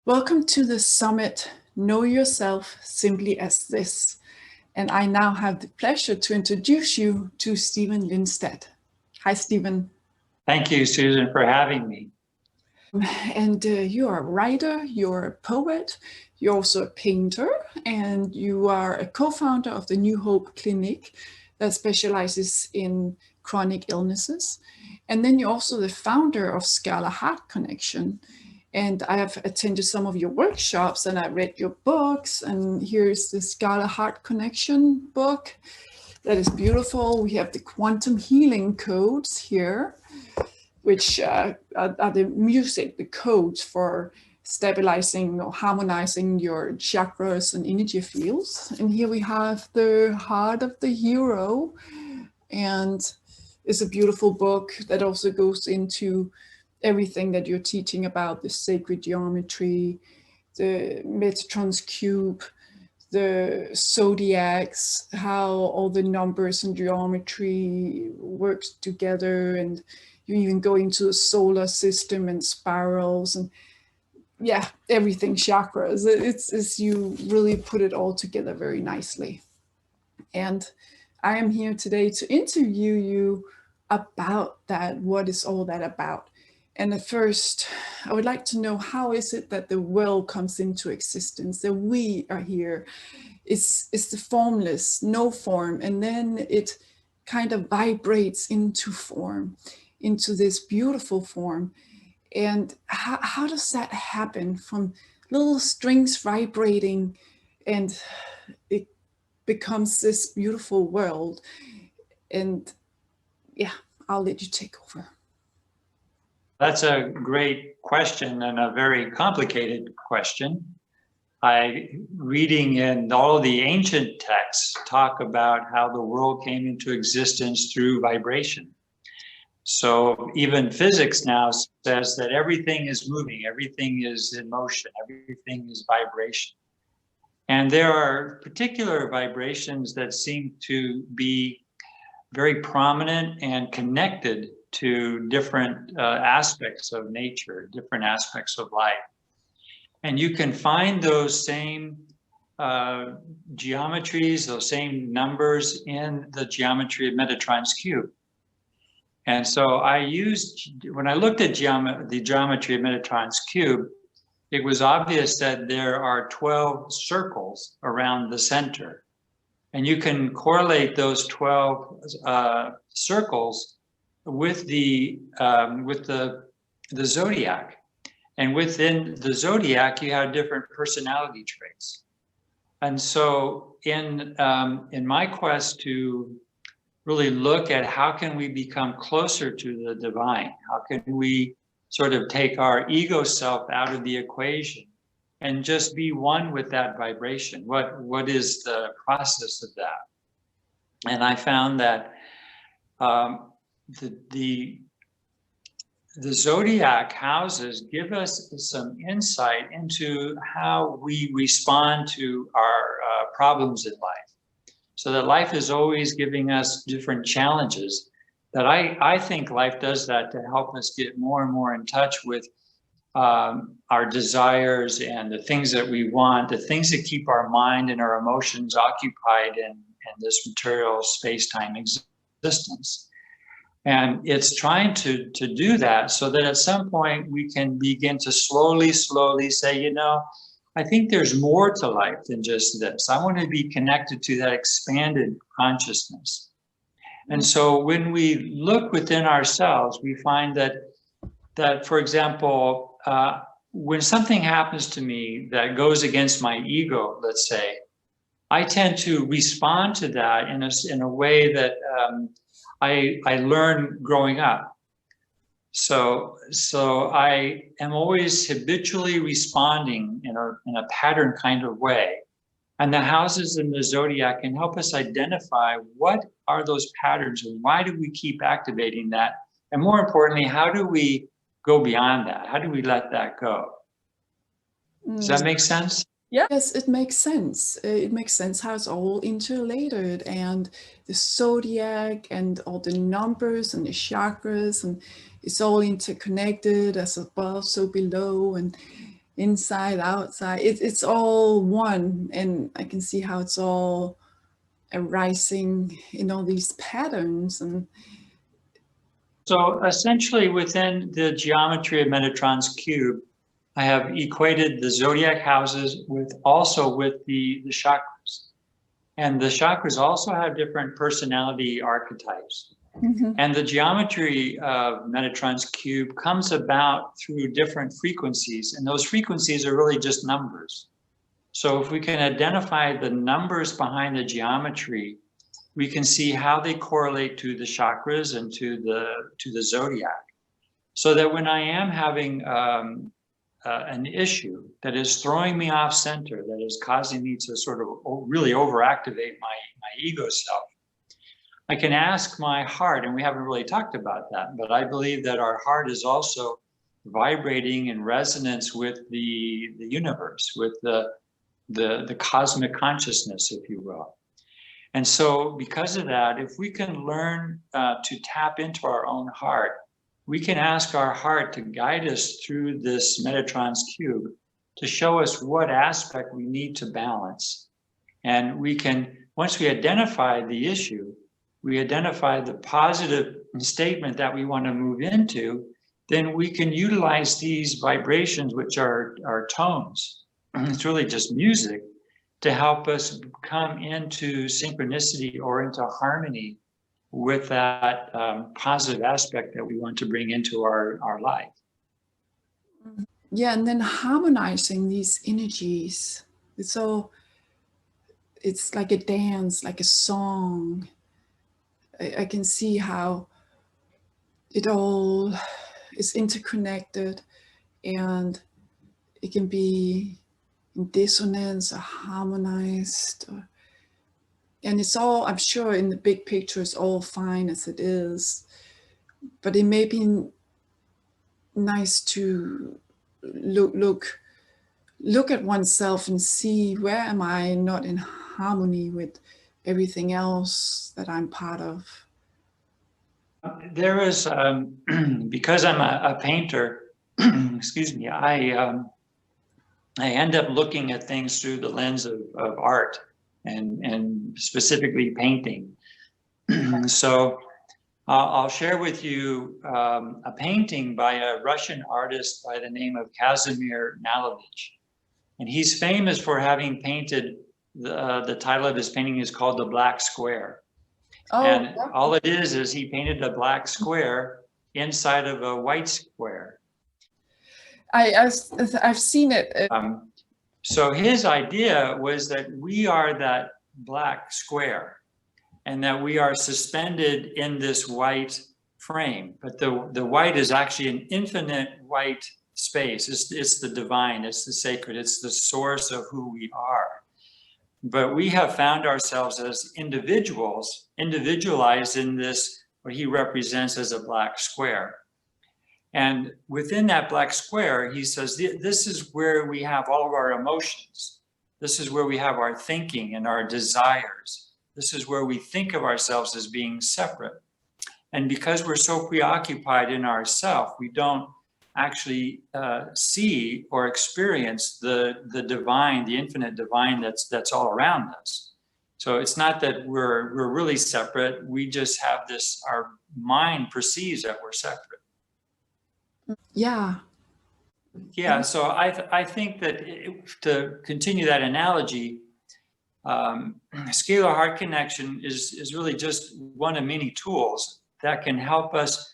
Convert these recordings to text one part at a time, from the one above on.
Welcome to the summit, Know Yourself Simply as This. And I now have the pleasure to introduce you to Stephen Lindstad. Hi, Stephen. Thank you, Susan, for having me. And you are a writer, you're a poet, you're also a painter, and you are a co-founder of the New Hope Clinic that specializes in chronic illnesses. And then you're also the founder of Scala Heart Connection. And I have attended some of your workshops and I read your books, and here's the Scala Heart Connection book that is beautiful. We have the quantum healing codes here, which are the music, the codes for stabilizing or harmonizing your chakras and energy fields. And here we have the Heart of the Hero, and it's a beautiful book that also goes into everything that you're teaching about the sacred geometry, the Metatron's cube, the zodiacs, how all the numbers and geometry works together, and you even go into the solar system and spirals and everything chakras. It's you really put it all together very nicely. And I am here today to interview you about that. What is all that about? And at first, I would like to know, how is it that the world comes into existence, that we are here? It's the formless, no form, and then it kind of vibrates into form, into this beautiful form. And how does that happen, from little strings vibrating, and it becomes this beautiful world? And I'll let you take over. That's a great question and a very complicated question. Reading in all the ancient texts talk about how the world came into existence through vibration. So even physics now says that everything is moving, everything is in motion, everything is vibration. And there are particular vibrations that seem to be very prominent and connected to different aspects of nature, different aspects of life. And you can find those same geometries, those same numbers in the geometry of Metatron's cube. And so when I looked at the geometry of Metatron's cube, it was obvious that there are 12 circles around the center. And you can correlate those 12 circles with the zodiac. And within the zodiac, you have different personality traits. And so in my quest to really look at how can we become closer to the divine, how can we sort of take our ego self out of the equation and just be one with that vibration, what is the process of that? And I found that the zodiac houses give us some insight into how we respond to our problems in life. So that life is always giving us different challenges, that I think life does that to help us get more and more in touch with our desires and the things that we want, the things that keep our mind and our emotions occupied in this material space-time existence. And it's trying to do that so that at some point we can begin to slowly say, I think there's more to life than just this. I want to be connected to that expanded consciousness. And so when we look within ourselves, we find that for example, when something happens to me that goes against my ego, let's say, I tend to respond to that in a way that I learned growing up. So I am always habitually responding in a pattern kind of way. And the houses in the zodiac can help us identify what are those patterns and why do we keep activating that? And more importantly, how do we go beyond that? How do we let that go? Does that make sense? Yes, it makes sense. It makes sense how it's all interrelated, and the zodiac and all the numbers and the chakras, and it's all interconnected, as above, so below. And inside, outside. It's all one, and I can see how it's all arising in all these patterns. And so essentially within the geometry of Metatron's cube, I have equated the zodiac houses with the chakras. And the chakras also have different personality archetypes. mm-hmm. And the geometry of Metatron's cube comes about through different frequencies, and those frequencies are really just numbers. So if we can identify the numbers behind the geometry, we can see how they correlate to the chakras and to the zodiac. So that when I am having an issue that is throwing me off center, that is causing me to sort of really overactivate my ego self, I can ask my heart, and we haven't really talked about that, but I believe that our heart is also vibrating in resonance with the universe, with the cosmic consciousness, if you will. And so because of that, if we can learn to tap into our own heart, we can ask our heart to guide us through this Metatron's cube to show us what aspect we need to balance. And we can, once we identify the issue, we identify the positive statement that we want to move into, then we can utilize these vibrations, which are tones. It's really just music, to help us come into synchronicity or into harmony with that positive aspect that we want to bring into our life. Yeah, and then harmonizing these energies. It's like a dance, like a song. I can see how it all is interconnected, and it can be in dissonance or harmonized. And it's all, I'm sure in the big picture, it's all fine as it is. But it may be nice to look at oneself and see, where am I not in harmony with everything else that I'm part of? There is, because I'm a painter, excuse me, I end up looking at things through the lens of art and specifically painting. So I'll share with you a painting by a Russian artist by the name of Kazimir Malevich. And he's famous for having painted, the title of his painting is called The Black Square. Oh, and all it is he painted a black square inside of a white square. I've seen it. So his idea was that we are that black square, and that we are suspended in this white frame. But the white is actually an infinite white space. It's the divine, it's the sacred, it's the source of who we are. But we have found ourselves as individuals, individualized in this, what he represents as a black square. And within that black square, he says, this is where we have all of our emotions. This is where we have our thinking and our desires. This is where we think of ourselves as being separate. And because we're so preoccupied in ourself, we don't actually see or experience the divine, the infinite divine that's all around us. So it's not that we're really separate. We just have this, our mind perceives that we're separate. Yeah. Yeah, so I think that to continue that analogy, scalar heart connection is really just one of many tools that can help us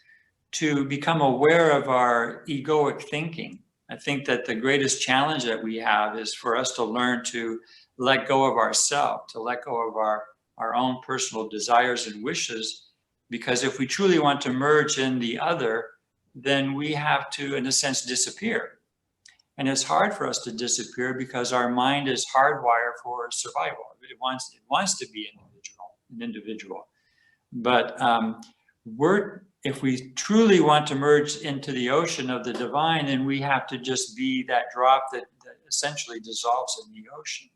to become aware of our egoic thinking. I think that the greatest challenge that we have is for us to learn to let go of ourselves, to let go of our own personal desires and wishes, because if we truly want to merge in the other, then we have to, in a sense, disappear. And it's hard for us to disappear because our mind is hardwired for survival. It wants to be an individual. But if we truly want to merge into the ocean of the divine, then we have to just be that drop that essentially dissolves in the ocean.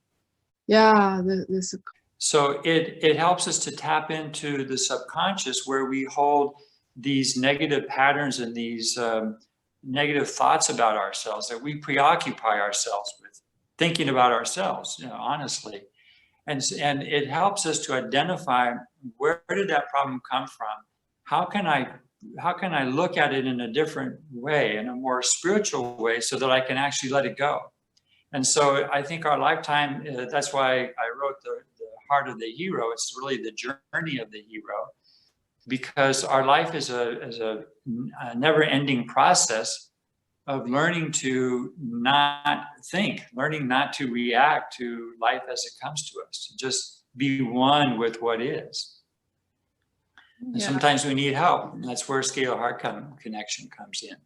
Yeah. So it helps us to tap into the subconscious, where we hold these negative patterns and these negative thoughts about ourselves, that we preoccupy ourselves with thinking about ourselves, honestly. And it helps us to identify, where did that problem come from? How can I look at it in a different way, in a more spiritual way, so that I can actually let it go? And so I think our lifetime, that's why I wrote the Heart of the Hero. It's really the journey of the hero, because our life is a never-ending process of learning to not think, learning not to react to life as it comes to us, to just be one with what is. And sometimes we need help. And that's where Scalar Heart Connection comes in.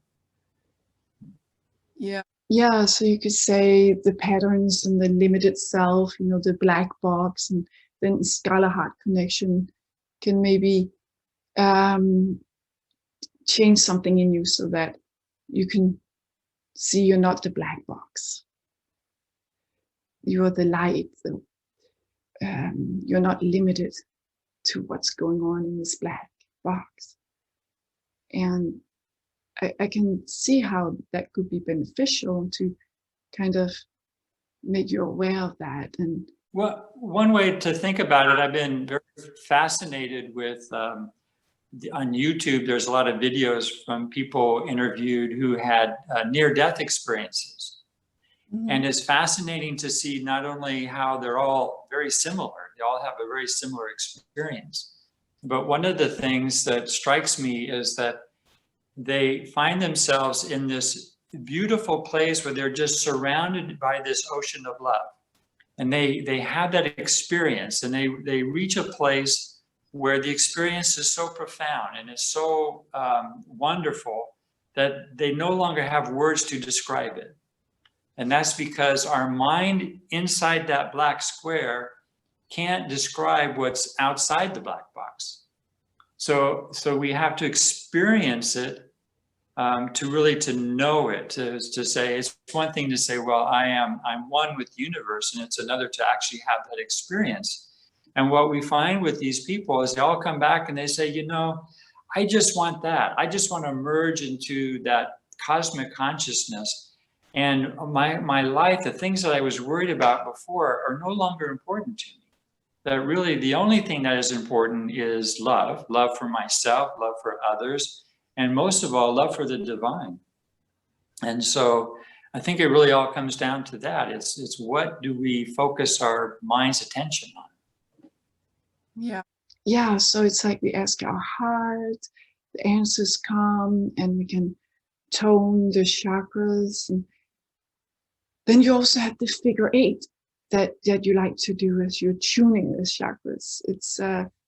Yeah, so you could say the patterns and the limited self, the black box, and then Scalar Heart Connection can maybe change something in you so that you can see you're not the black box. You're the light. You're not limited to what's going on in this black box. And I can see how that could be beneficial to kind of make you aware of that. And well, one way to think about it, I've been very fascinated with, on YouTube, there's a lot of videos from people interviewed who had near-death experiences. Mm-hmm. And it's fascinating to see not only how they're all very similar, they all have a very similar experience. But one of the things that strikes me is that they find themselves in this beautiful place where they're just surrounded by this ocean of love. And they have that experience, and they reach a place where the experience is so profound and it's so wonderful that they no longer have words to describe it. And that's because our mind inside that black square can't describe what's outside the black box. So we have to experience it to really to know it, to say, it's one thing to say, well, I'm one with the universe, and it's another to actually have that experience. And what we find with these people is they all come back and they say, I just want that. I just want to merge into that cosmic consciousness. And my life, the things that I was worried about before, are no longer important to me. That really the only thing that is important is love for myself, love for others, and most of all, love for the divine. And so I think it really all comes down to that. It's what do we focus our mind's attention on? Yeah, so it's like we ask our heart, the answers come, and we can tone the chakras. And then you also have the figure 8 that you like to do as you're tuning the chakras. It's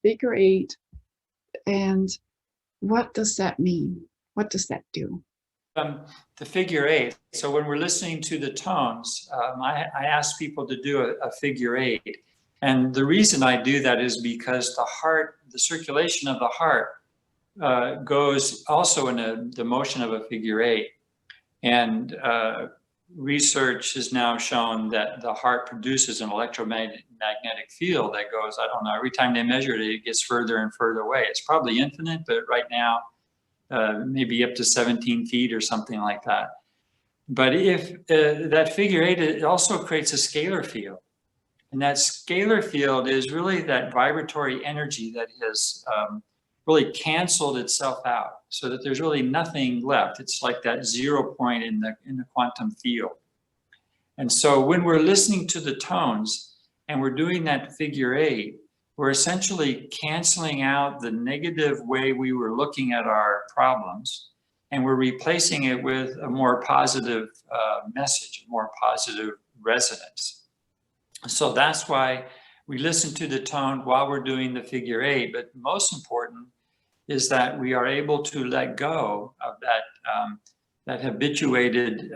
figure 8. And what does that mean? What does that do? The figure 8. So when we're listening to the tones, I ask people to do a figure 8. And the reason I do that is because the heart, the circulation of the heart goes also in the motion of a figure 8. And research has now shown that the heart produces an electromagnetic field that goes, I don't know, every time they measure it, it gets further and further away. It's probably infinite, but right now, maybe up to 17 feet or something like that. But if that figure 8, it also creates a scalar field. And that scalar field is really that vibratory energy that has really canceled itself out, so that there's really nothing left. It's like that 0 point in the quantum field. And so when we're listening to the tones and we're doing that figure 8, we're essentially canceling out the negative way we were looking at our problems, and we're replacing it with a more positive message, a more positive resonance. So that's why we listen to the tone while we're doing the figure 8. But most important is that we are able to let go of that habituated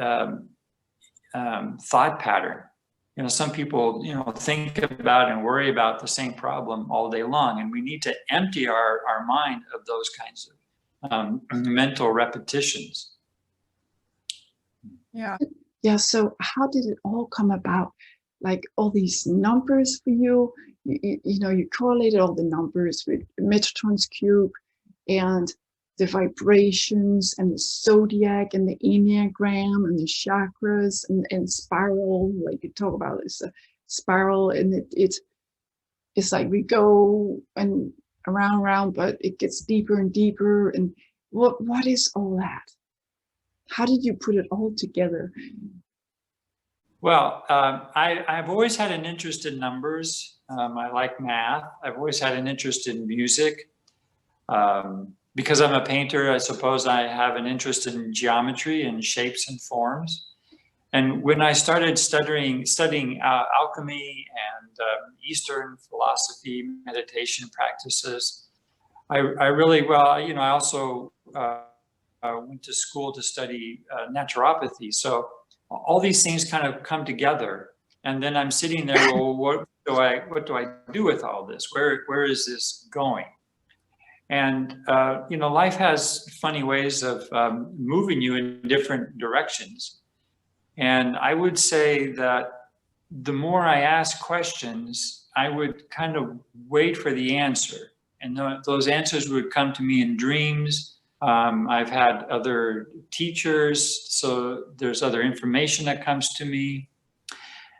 thought pattern. Some people, think about and worry about the same problem all day long, and we need to empty our mind of those kinds of mental repetitions. Yeah. So how did it all come about? Like all these numbers for you, you correlated all the numbers with Metatron's cube, and the vibrations and the zodiac and the Enneagram and the chakras and spiral, like you talk about, it's a spiral, and it's like we go and around, but it gets deeper and deeper. And what is all that? How did you put it all together? Well, I've always had an interest in numbers. I like math. I've always had an interest in music. Because I'm a painter, I suppose I have an interest in geometry and shapes and forms. And when I started studying alchemy and Eastern philosophy, meditation practices, I really, well, you know, I also went to school to study naturopathy. So all these things kind of come together. And then I'm sitting there, well, what do I do with all this? Where is this going? And, you know, life has funny ways of moving you in different directions. And I would say that the more I ask questions, I would kind of wait for the answer. And those answers would come to me in dreams. I've had other teachers, so there's other information that comes to me.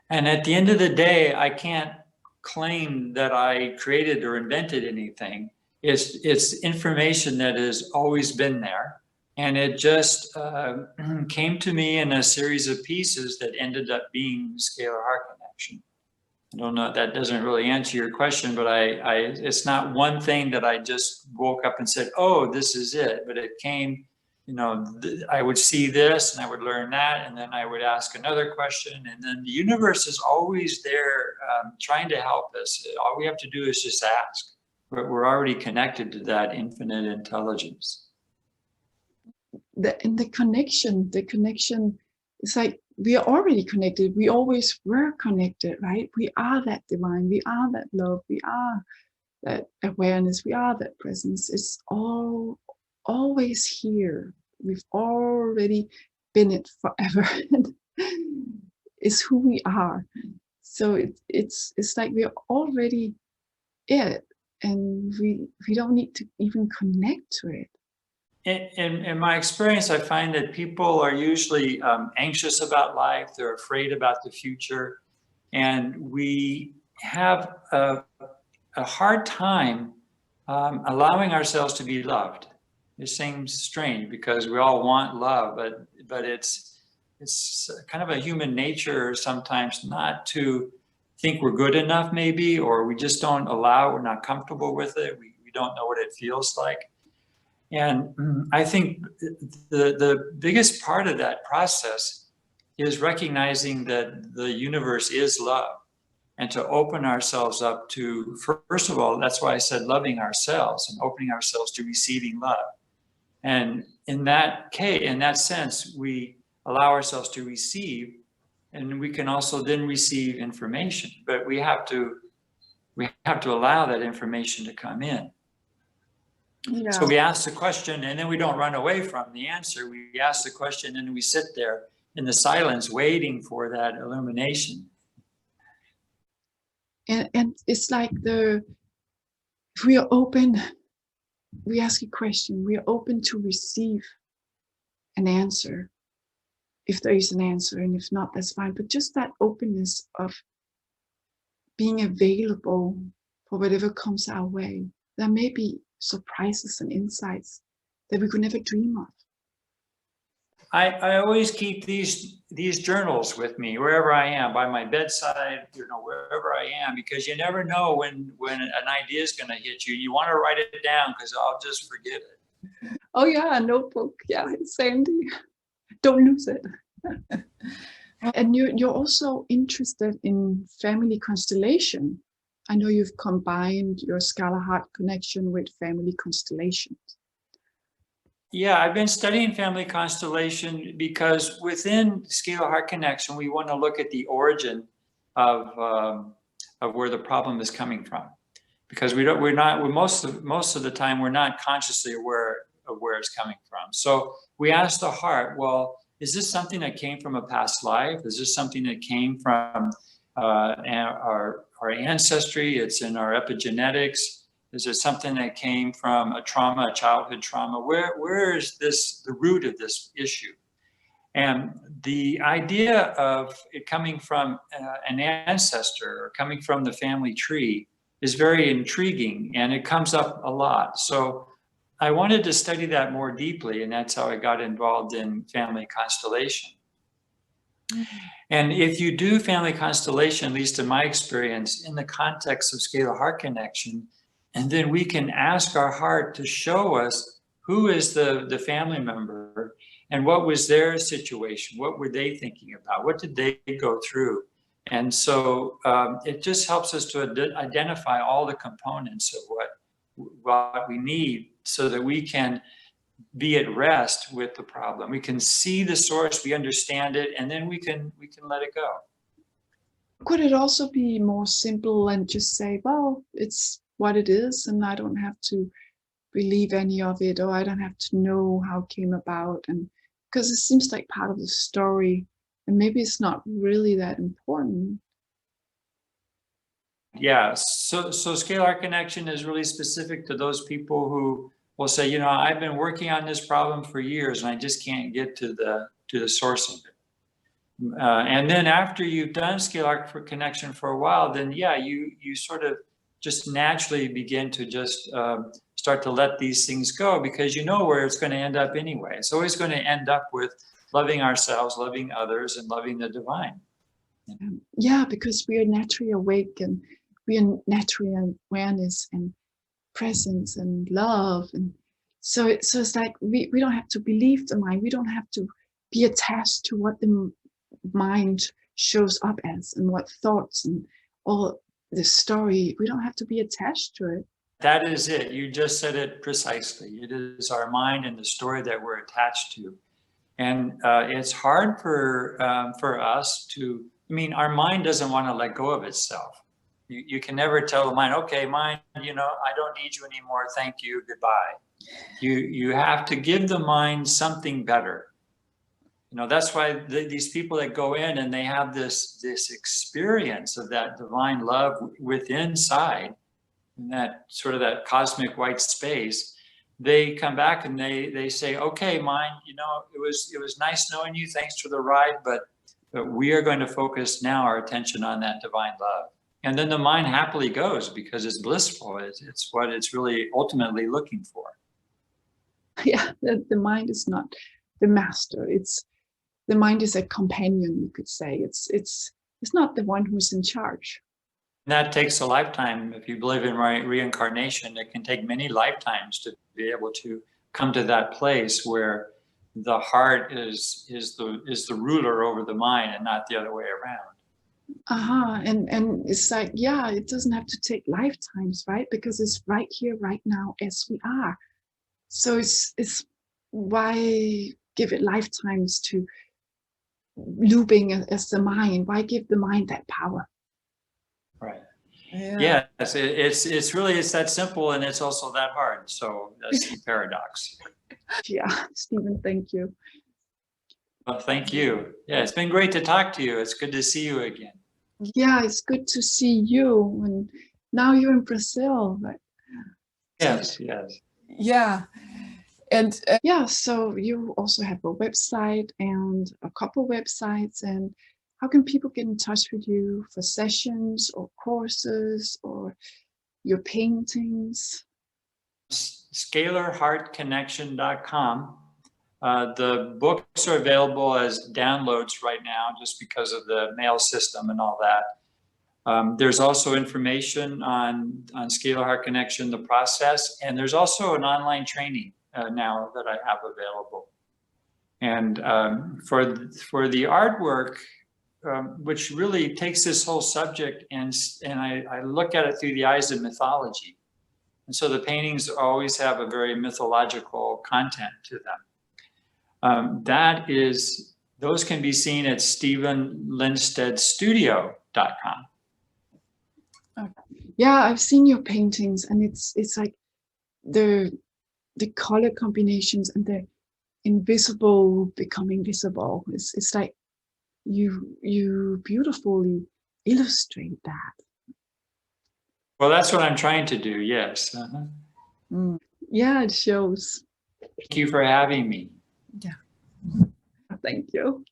And at the end of the day, I can't claim that I created or invented anything. It's information that has always been there. And it just came to me in a series of pieces that ended up being scalar heart connection. I don't know, that doesn't really answer your question, but it's not one thing that I just woke up and said, oh, this is it. But it came, you know, I would see this and I would learn that. And then I would ask another question. And then the universe is always there trying to help us. All we have to do is just ask. We're already connected to that infinite intelligence. The connection, it's like we are already connected. We always were connected, right? We are that divine. We are that love. We are that awareness. We are that presence. It's always here. We've already been it forever. It's who we are. So it's like we're already it. And we don't need to even connect to it. In my experience, I find that people are usually anxious about life. They're afraid about the future. And we have a hard time allowing ourselves to be loved. It seems strange because we all want love, but it's kind of a human nature sometimes not to think we're good enough maybe, or we just don't allow, we're not comfortable with it. We don't know what it feels like. And I think the biggest part of that process is recognizing that the universe is love, and to open ourselves up to, first of all, that's why I said loving ourselves and opening ourselves to receiving love. And in that case, in that sense, we allow ourselves to receive, and we can also then receive information, but we have to allow that information to come in. Yeah. So we ask the question and then we don't run away from the answer. We ask the question and we sit there in the silence waiting for that illumination. And it's like if we are open, we ask a question, we are open to receive an answer. If there is an answer, and if not, that's fine. But just that openness of being available for whatever comes our way. There may be surprises and insights that we could never dream of. I always keep these journals with me wherever I am, by my bedside, you know, wherever I am, because you never know when an idea is going to hit you. You want to write it down because I'll just forget it. Oh yeah, a notebook. Yeah, same thing. Don't lose it. And you're also interested in family constellation. I know you've combined your scalar heart connection with family constellations. Yeah, I've been studying family constellation because within scalar heart connection, we want to look at the origin of where the problem is coming from, because most of the time we're not consciously aware of where it's coming from. So we ask the heart, well, is this something that came from a past life? Is this something that came from our ancestry? It's in our epigenetics. Is it something that came from a trauma, a childhood trauma? Where is this, the root of this issue? And the idea of it coming from an ancestor or coming from the family tree is very intriguing, and it comes up a lot. So I wanted to study that more deeply, and that's how I got involved in family constellation. And if you do family constellation, at least in my experience, in the context of scalar heart connection, and then we can ask our heart to show us who is the family member and what was their situation, what were they thinking about, what did they go through. And so it just helps us to identify all the components of what we need so that we can be at rest with the problem. We can see the source, we understand it, and then we can let it go. Could it also be more simple and just say, well, it's what it is, and I don't have to believe any of it, or I don't have to know how it came about, and because it seems like part of the story, and maybe it's not really that important. Yeah, so scalar connection is really specific to those people who will say, you know, I've been working on this problem for years and I just can't get to the source of it. And then after you've done scalar connection for a while, then yeah, you sort of just naturally begin to just start to let these things go, because you know where it's going to end up anyway. It's always going to end up with loving ourselves, loving others, and loving the divine. Yeah, because we are naturally awake, and we are naturally awareness and presence and love, and so it's like we don't have to believe the mind. We don't have to be attached to what the mind shows up as and what thoughts and all the story. We don't have to be attached to it. That is it. You just said it precisely. It is our mind and the story that we're attached to. And it's hard for us to, I mean, our mind doesn't want to let go of itself. You can never tell the mind, okay, mind, you know, I don't need you anymore. Thank you. Goodbye. You have to give the mind something better. You know, that's why these people that go in and they have this experience of that divine love within inside, in that sort of that cosmic white space, they come back and they say, okay, mind, you know, it was nice knowing you. Thanks for the ride, but we are going to focus now our attention on that divine love. And then the mind happily goes because it's blissful. It's what it's really ultimately looking for. Yeah, the mind is not the master. The mind is a companion, you could say. It's not the one who's in charge. And that takes a lifetime. If you believe in reincarnation, it can take many lifetimes to be able to come to that place where the heart is the ruler over the mind and not the other way around. And it's like, yeah, it doesn't have to take lifetimes, right? Because it's right here, right now, as we are. So it's why give it lifetimes to looping as the mind? Why give the mind that power? Right. Yeah. Yes, it's really that simple, and it's also that hard. So that's the paradox. Yeah, Stephen, thank you. Well, thank you. Yeah, it's been great to talk to you. It's good to see you again. Yeah, it's good to see you. And now you're in Brazil, right? Yes, yes. Yeah. And yeah, so you also have a website and a couple websites. And how can people get in touch with you for sessions or courses or your paintings? Scalarheartconnection.com. The books are available as downloads right now just because of the mail system and all that. There's also information on Scalar Heart Connection, the process, and there's also an online training now that I have available. And for the artwork, which really takes this whole subject and I look at it through the eyes of mythology. And so the paintings always have a very mythological content to them. Those can be seen at StephenLindstedStudio.com. Yeah, I've seen your paintings, and it's like the color combinations and the invisible becoming visible. It's like you beautifully illustrate that. Well, that's what I'm trying to do. Yes. Yeah, it shows. Thank you for having me. Yeah. Thank you.